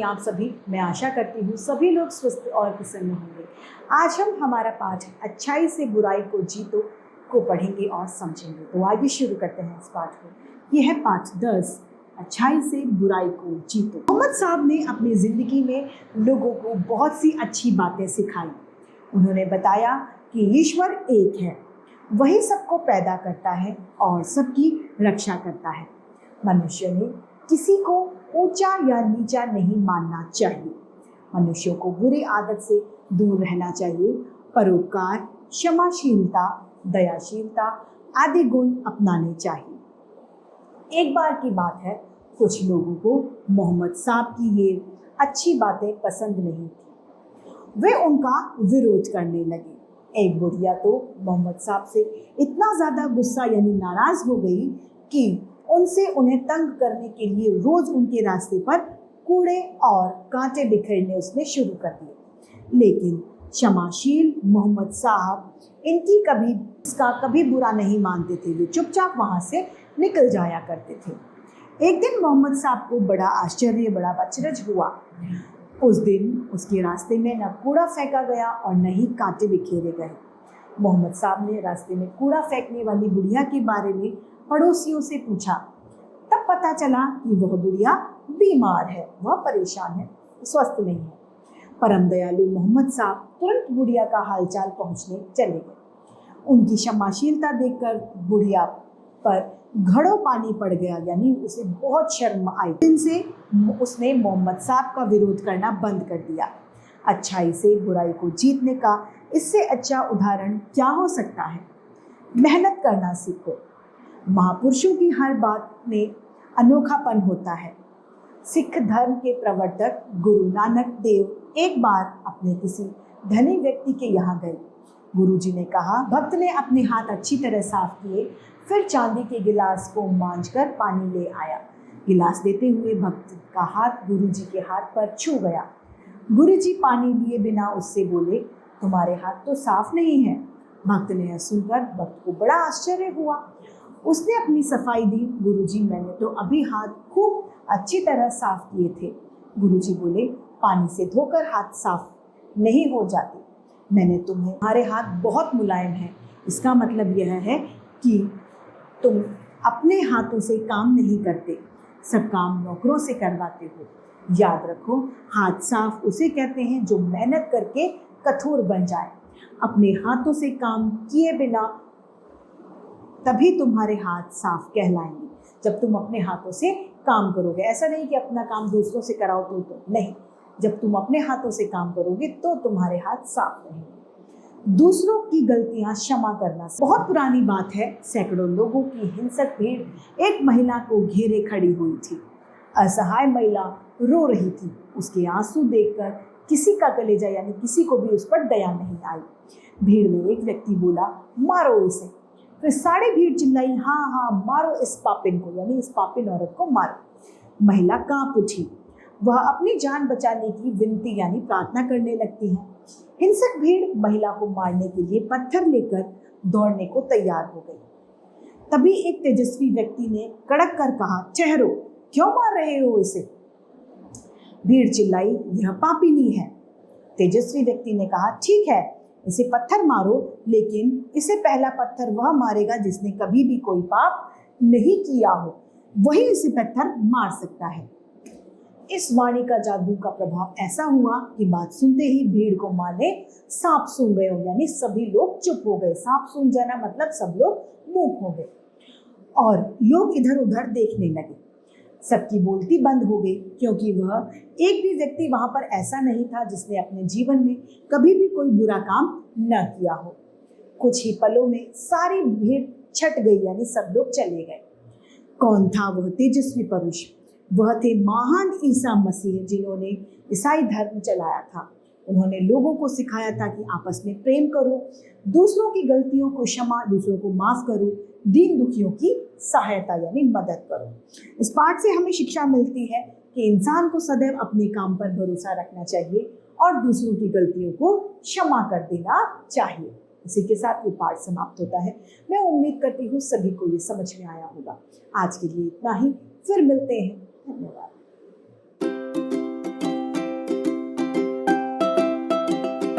आप सभी। मैं आशा करती हूँ सभी लोग स्वस्थ और प्रसन्न होंगे। आज हम हमारा पाठ अच्छाई से बुराई को जीतो को पढ़ेंगे और समझेंगे। तो आगे शुरू करते हैं इस पाठ को। यह है पाठ 10, अच्छाई से बुराई को जीतो। मोहम्मद साहब ने अपनी ज़िंदगी में लोगों को बहुत सी अच्छी बातें सिखाई। उन्होंने बताया कि ईश्वर एक है, वही सबको पैदा करता है और सबकी रक्षा करता है। मनुष्य ने किसी को ऊंचा या नीचा नहीं मानना चाहिए। मनुष्यों को बुरी आदत से दूर रहना चाहिए। परोपकार, क्षमाशीलता, दयाशीलता आदि गुण अपनाने चाहिए। एक बार की बात है, कुछ लोगों को मोहम्मद साहब की ये अच्छी बातें पसंद नहीं थी। वे उनका विरोध करने लगे। एक बुढ़िया तो मोहम्मद साहब से इतना ज़्यादा गुस्सा यानी नाराज़ हो गई कि उन्हें तंग करने के लिए रोज उनके रास्ते पर कूड़े और कांटे बिखेरने उसने शुरू कर दिए। लेकिन क्षमाशील मोहम्मद साहब इसका कभी बुरा नहीं मानते थे। वे चुपचाप वहां से निकल जाया करते थे। एक दिन मोहम्मद साहब को बड़ा आश्चर्य, बड़ा अचरज हुआ। उस दिन उसके रास्ते में न कूड़ा फेंका गया और न ही कांटे बिखेरे गए। मोहम्मद साहब ने रास्ते में कूड़ा फेंकने वाली बुढ़िया के बारे में पड़ोसियों से पूछा। तब पता चला कि वह बुढ़िया बीमार है, वह परेशान है, स्वस्थ नहीं है। परम दयालु मोहम्मद साहब तुरंत बुढ़िया का हालचाल पूछने चले गए। उनकी क्षमाशीलता देखकर बुढ़िया पर घड़ों पानी पड़ गया, यानी उसे बहुत शर्म आई। दिन से उसने मोहम्मद साहब का विरोध करना बंद कर दिया। अच्छाई से बुराई को जीतने का इससे अच्छा उदाहरण क्या हो सकता है। मेहनत करना सीखो। महापुरुषों की हर बात में अनोखापन होता है। सिख धर्म के प्रवर्तक गुरु नानक देव एक बार अपने किसी धनी व्यक्ति के यहाँ गए। गुरुजी ने कहा, भक्त ने अपने हाथ अच्छी तरह साफ किए, फिर चांदी के गिलास को मांझकर पानी ले आया। गिलास देते हुए भक्त का हाथ गुरुजी के हाथ पर छू गया। गुरुजी पानी लिए बिना उससे बोले, तुम्हारे हाथ तो साफ नहीं है। भक्त ने यह सुनकर भक्त को बड़ा आश्चर्य हुआ। उसने अपनी सफाई दी। गुरुजी, मैंने तो अभी हाथ खूब अच्छी तरह साफ किए थे। गुरुजी बोले, पानी से धोकर हाथ साफ नहीं हो जाते। तुम्हारे हाथ बहुत मुलायम हैं। इसका मतलब यह है कि तुम अपने हाथों से काम नहीं करते, सब काम नौकरों से करवाते हो। याद रखो, हाथ साफ उसे कहते हैं जो मेहनत करके कठोर बन जाए। अपने हाथों से काम किए बिना तभी तुम्हारे हाथ साफ कहलाएंगे, जब तुम अपने हाथों से काम करोगे। ऐसा नहीं कि अपना काम दूसरों से कराओ तो नहीं, जब तुम अपने हाथों से काम करोगे तो तुम्हारे हाथ साफ रहेंगे। दूसरों की गलतियां क्षमा करना। बहुत पुरानी बात है, सैकड़ों लोगों की हिंसक भीड़ एक महिला को घेरे खड़ी हुई थी। असहाय महिला रो रही थी। उसके आंसू देखकर किसी का कलेजा यानी किसी को भी उस पर दया नहीं आई। भीड़ में एक व्यक्ति बोला, मारो इसे। फिर सारी भीड़ चिल्लाई, हाँ हाँ मारो इस पापिन को, यानी इस पापिन औरत को मारो। महिला कांप उठी। वह अपनी जान बचाने की विनती यानी प्रार्थना करने लगती है। हिंसक भीड़ महिला को मारने के लिए पत्थर लेकर दौड़ने को तैयार हो गई। तभी एक तेजस्वी व्यक्ति ने कड़क कर कहा, ठहरो, क्यों मार रहे हो इसे? भीड़ चिल्लाई, यह पापिनी है। तेजस्वी व्यक्ति ने कहा, ठीक है, इसे पत्थर मारो, लेकिन इसे पहला पत्थर वह मारेगा जिसने कभी भी कोई पाप नहीं किया हो, वही इसे पत्थर मार सकता है। इस वाणी का जादू का प्रभाव ऐसा हुआ कि बात सुनते ही भीड़ को माने सांप सूंघ गए, यानी सभी लोग चुप हो गए। सांप सूंघ जाना मतलब सब लोग मूक हो गए और लोग इधर उधर देखने लगे। सबकी बोलती बंद हो गई, क्योंकि वह एक भी व्यक्ति वहां पर ऐसा नहीं था जिसने अपने जीवन में कभी भी कोई बुरा काम न किया हो। कुछ ही पलों में सारी भीड़ छट गई, यानी सब लोग चले गए। कौन था वह तेजस्वी पुरुष? वह थे महान ईसा मसीह, जिन्होंने ईसाई धर्म चलाया था। उन्होंने लोगों को सिखाया था कि आपस में प्रेम करो, दूसरों की गलतियों को क्षमा, दूसरों को माफ करो, दीन दुखियों की सहायता यानी मदद करो। इस पाठ से हमें शिक्षा मिलती है कि इंसान को सदैव अपने काम पर भरोसा रखना चाहिए और दूसरों की गलतियों को क्षमा कर देना चाहिए। इसी के साथ ये पाठ समाप्त होता है। मैं उम्मीद करती हूँ सभी को ये समझ में आया होगा। आज के लिए इतना ही, फिर मिलते हैं। धन्यवाद।